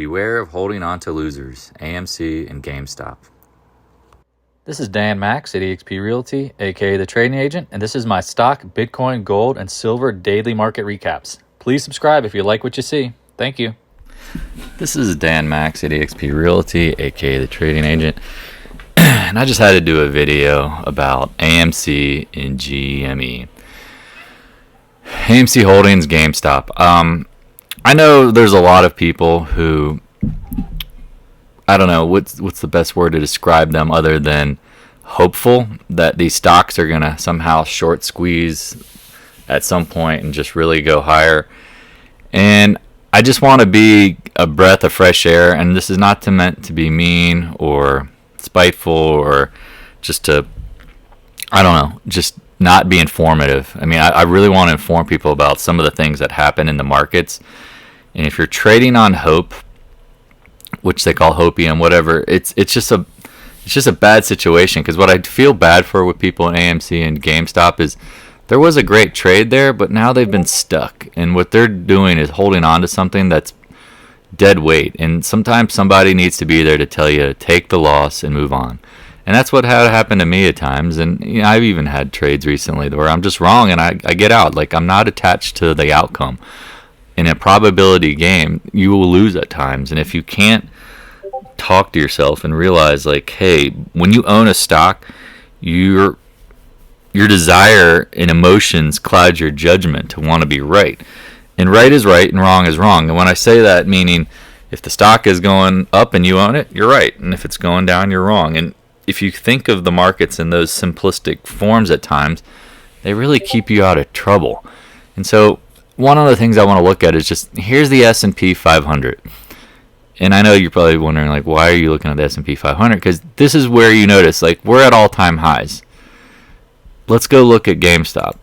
Beware of holding on to losers, AMC and GameStop. This is Dan Max at eXp Realty, aka The Trading Agent, and this is my stock, Bitcoin, gold, and silver daily market recaps. Please subscribe if you like what you see. Thank you. This is Dan Max at eXp Realty, aka The Trading Agent, and I just had to do a video about AMC and GME. AMC Holdings, GameStop. I know there's a lot of people who, I don't know, what's the best word to describe them other than hopeful that these stocks are going to somehow short squeeze at some point and just really go higher. And I just want to be a breath of fresh air, and this is not meant to be mean or spiteful or just to, I don't know, just not be informative. I mean, I really want to inform people about some of the things that happen in the markets. And if you're trading on hope, which they call hopium, whatever, it's just a bad situation. Because what I feel bad for with people in AMC and GameStop is there was a great trade there, but now they've been stuck. And what they're doing is holding on to something that's dead weight. And sometimes somebody needs to be there to tell you to take the loss and move on. And that's what had happened to me at times. And you know, I've even had trades recently where I'm just wrong and I get out. Like, I'm not attached to the outcome. In a probability game, you will lose at times. And if you can't talk to yourself and realize, like, hey, when you own a stock, your desire and emotions cloud your judgment to want to be right. And right is right and wrong is wrong. And when I say that, meaning if the stock is going up and you own it, you're right. And if it's going down, you're wrong. And if you think of the markets in those simplistic forms at times, they really keep you out of trouble. And so one of the things I want to look at is just, here's the S&P 500. And I know you're probably wondering, like, why are you looking at the S&P 500? Because this is where you notice, like, we're at all-time highs. Let's go look at GameStop.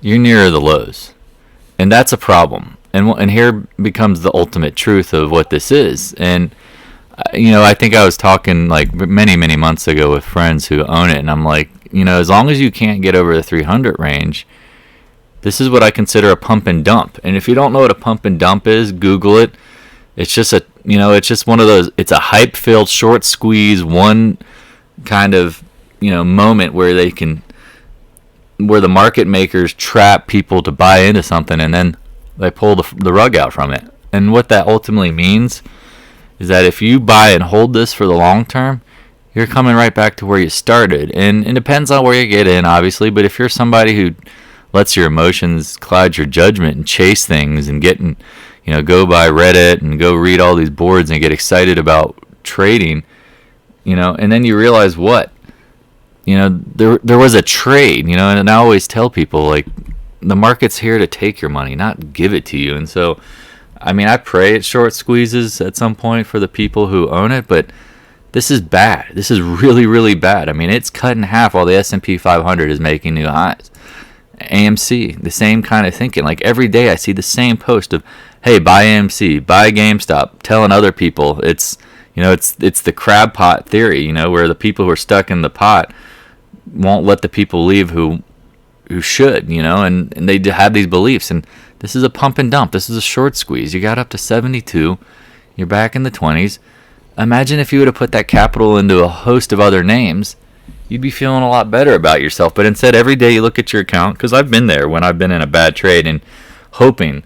You're near the lows. And that's a problem. And here becomes the ultimate truth of what this is. And, you know, I think I was talking, like, many, many months ago with friends who own it. And I'm like, you know, as long as you can't get over the 300 range, this is what I consider a pump and dump. And if you don't know what a pump and dump is, Google it. It's just it's just one of those, it's a hype-filled short squeeze, one kind of, you know, moment where where the market makers trap people to buy into something and then they pull the rug out from it. And what that ultimately means is that if you buy and hold this for the long term, you're coming right back to where you started. And it depends on where you get in, obviously, but if you're somebody who lets your emotions cloud your judgment and chase things and go by Reddit and go read all these boards and get excited about trading, you know, and then you realize what? You know, there was a trade, you know, and I always tell people, like, the market's here to take your money, not give it to you. And so, I mean, I pray it short squeezes at some point for the people who own it, but this is bad. This is really, really bad. I mean, it's cut in half while the S&P 500 is making new highs. AMC, the same kind of thinking. Like, every day I see the same post of, hey, buy AMC, buy GameStop, telling other people it's the crab pot theory, you know, where the people who are stuck in the pot won't let the people leave who should, you know, and they have these beliefs. And this is a pump and dump. This is a short squeeze. You got up to 72. You're back in the 20s. Imagine if you would have put that capital into a host of other names, you'd be feeling a lot better about yourself. But instead, every day you look at your account, because I've been there when I've been in a bad trade and hoping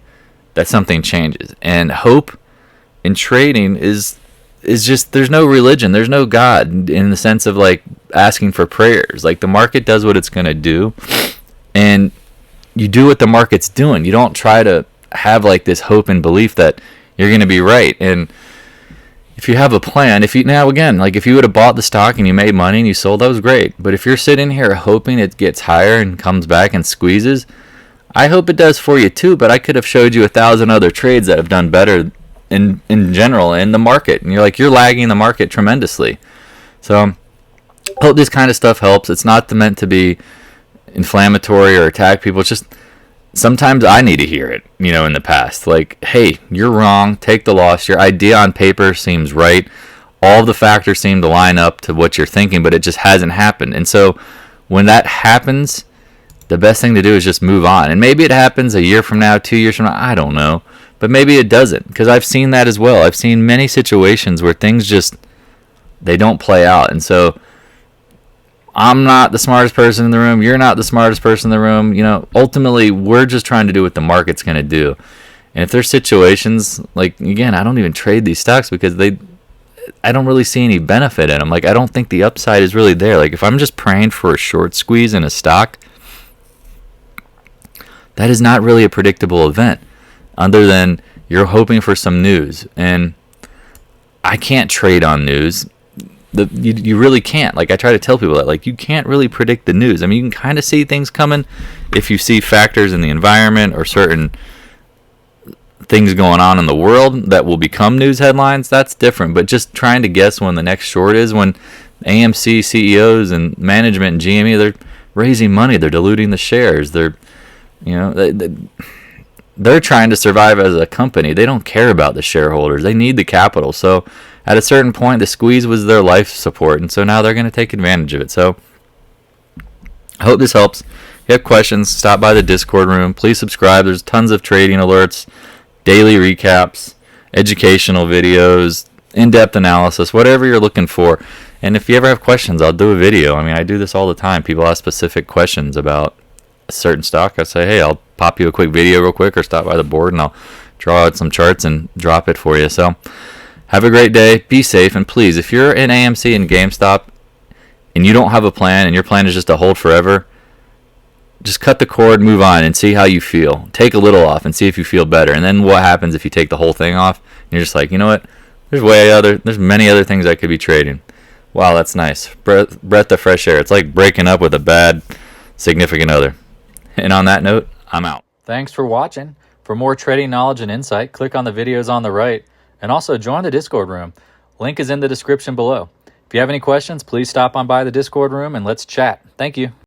that something changes. And hope in trading is just, there's no religion, there's no God in the sense of, like, asking for prayers. Like, the market does what it's going to do, and you do what the market's doing. You don't try to have, like, this hope and belief that you're going to be right. And if you have a plan, if you would have bought the stock and you made money and you sold, that was great. But if you're sitting here hoping it gets higher and comes back and squeezes, I hope it does for you too, but I could have showed you 1,000 other trades that have done better in general in the market. And you're lagging the market tremendously. So I hope this kind of stuff helps. It's not meant to be inflammatory or attack people. It's just sometimes I need to hear it, you know, in the past. Like, hey, you're wrong. Take the loss. Your idea on paper seems right. All of the factors seem to line up to what you're thinking, but it just hasn't happened. And so when that happens, the best thing to do is just move on. And maybe it happens a year from now, 2 years from now, I don't know. But maybe it doesn't, because I've seen that as well. I've seen many situations where things just, they don't play out. And so I'm not the smartest person in the room. You're not the smartest person in the room. Ultimately, we're just trying to do what the market's going to do. And if there's situations, like, again, I don't even trade these stocks because I don't really see any benefit in them. Like, I don't think the upside is really there. Like, if I'm just praying for a short squeeze in a stock, that is not really a predictable event, other than you're hoping for some news. And I can't trade on news. You really can't. Like, I try to tell people that, like, you can't really predict the news. I mean, you can kind of see things coming if you see factors in the environment or certain things going on in the world that will become news headlines. That's different. But just trying to guess when the next short is, when AMC CEOs and management and GME, they're raising money, they're diluting the shares, they're trying to survive as a company. They don't care about the shareholders. They need the capital. So at a certain point, the squeeze was their life support, and so now they're going to take advantage of it. So I hope this helps. If you have questions, stop by the Discord room. Please subscribe. There's tons of trading alerts, daily recaps, educational videos, in-depth analysis, whatever you're looking for. And if you ever have questions, I'll do a video. I mean, I do this all the time. People ask specific questions about a certain stock. I say, hey, I'll pop you a quick video real quick, or stop by the board and I'll draw out some charts and drop it for you. So have a great day. Be safe. And please, if you're in AMC and GameStop and you don't have a plan and your plan is just to hold forever, just cut the cord, move on, and see how you feel. Take a little off and see if you feel better. And then what happens if you take the whole thing off and you're just like, you know what? There's many other things I could be trading. Wow, that's nice. Breath of fresh air. It's like breaking up with a bad significant other. And on that note, I'm out. Thanks for watching. For more trading knowledge and insight, click on the videos on the right, and also join the Discord room. Link is in the description below. If you have any questions, please stop on by the Discord room and let's chat. Thank you.